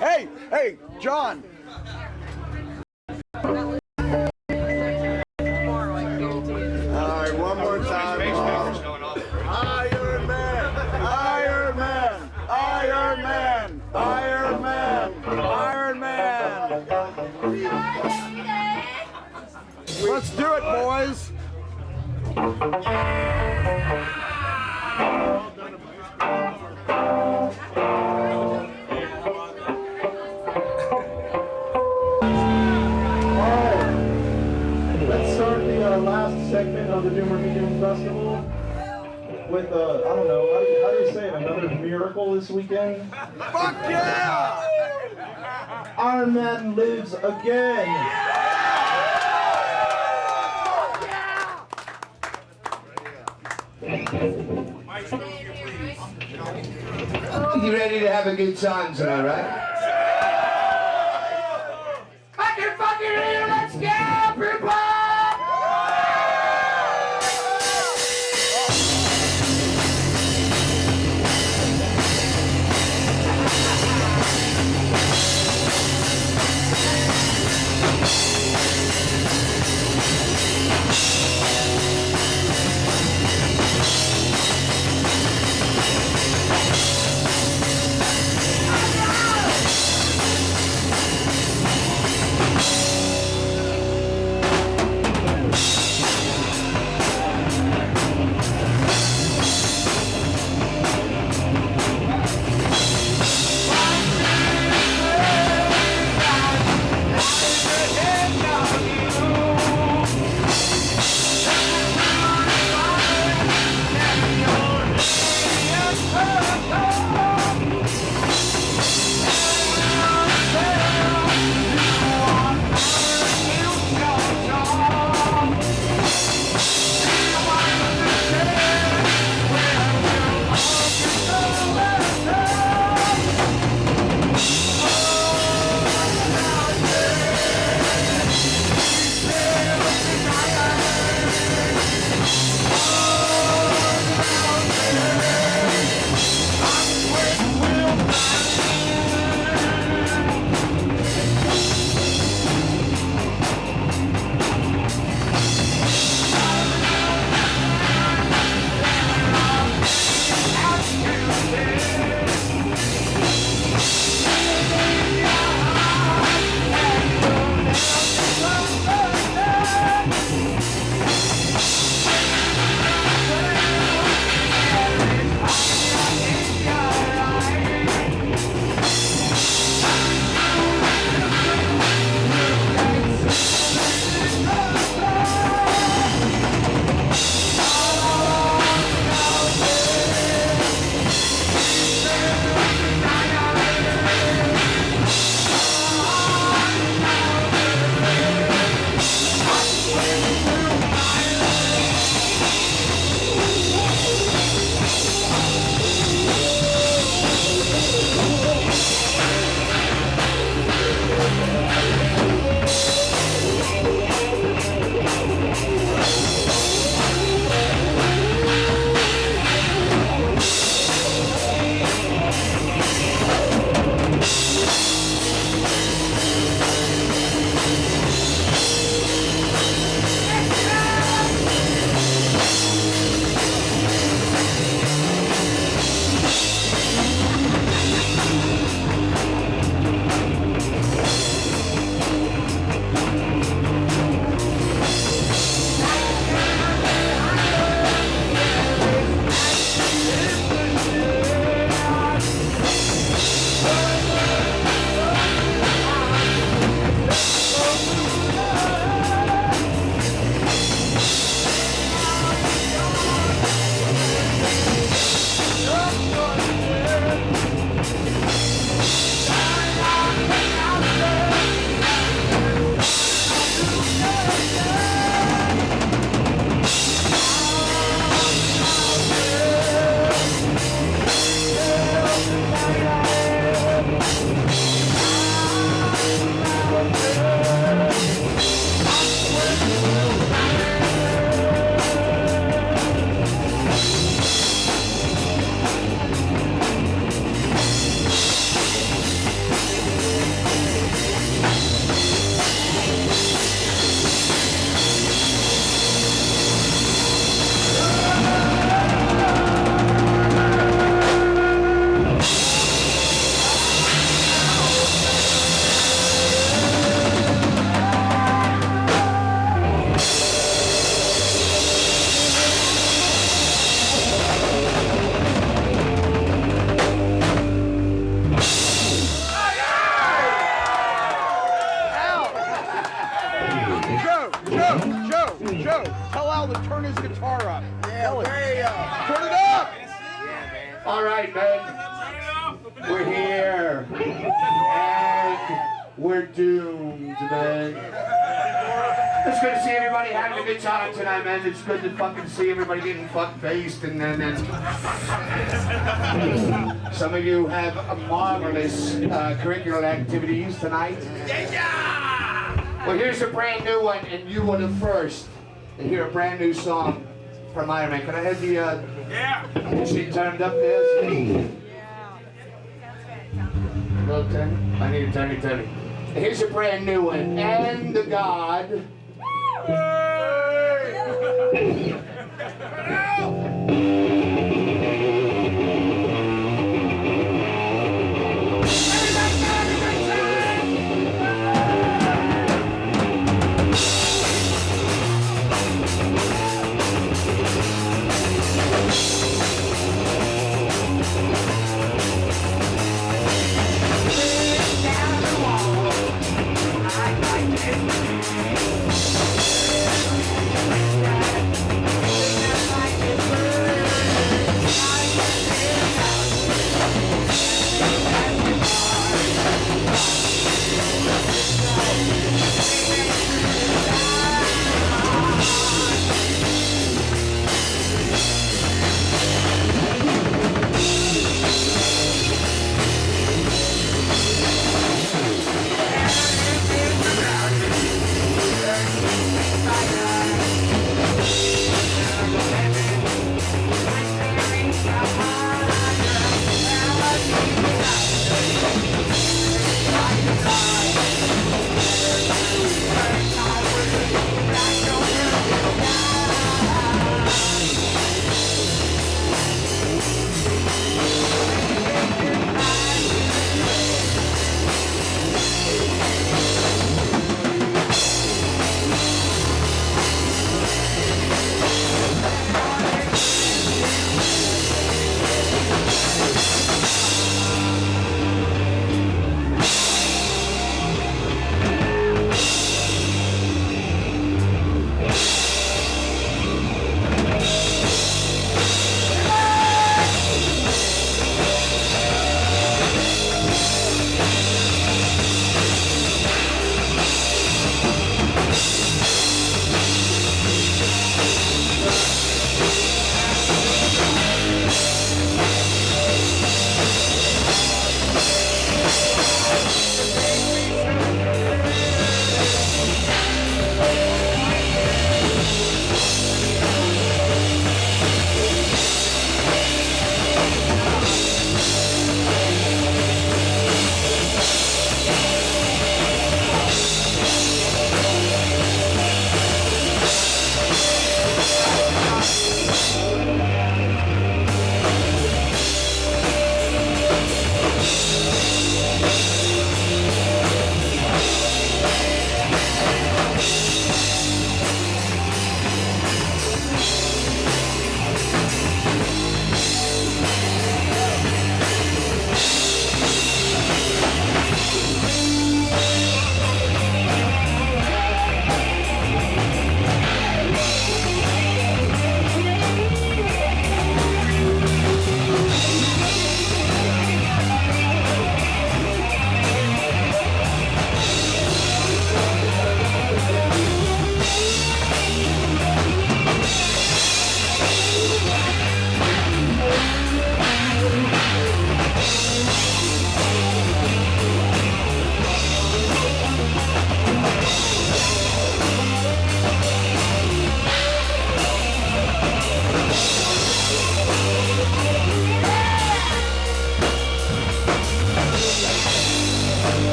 Hey, John. Alright, one more time. Iron Man! Iron Man! Iron Man! Iron Man! Iron Man! Let's do it, boys! Let's start the last segment of the Doomer Medium Festival with, I don't know, how do you say it, another miracle this weekend? Fuck yeah! Iron Man lives again! You ready to have a good time tonight, right? Fucking ready, let's go, people! are doomed, man. It's good to see everybody having a good time tonight, man. It's good to fucking see everybody getting fuck-faced and then some of you have a marvelous curricular activities tonight. Well, here's a brand new one, and you were the first to hear a brand new song from Iron Man. Can I have the machine turned up there? Low 10? I need a turny. Here's a brand new one. And the God.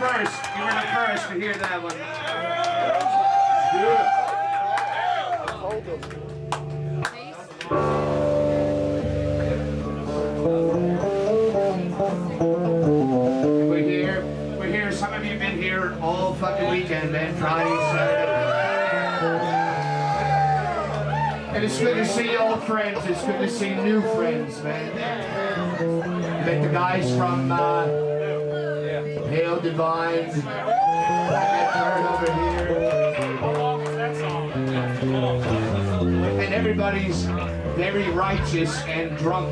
first. You were the first to hear that one. We're here. Some of you have been here all fucking weekend, man. Friday, Saturday. And it's good to see old friends. It's good to see new friends, man. Met the guys from Hail Divine. That turn over here. And everybody's very righteous and drunk.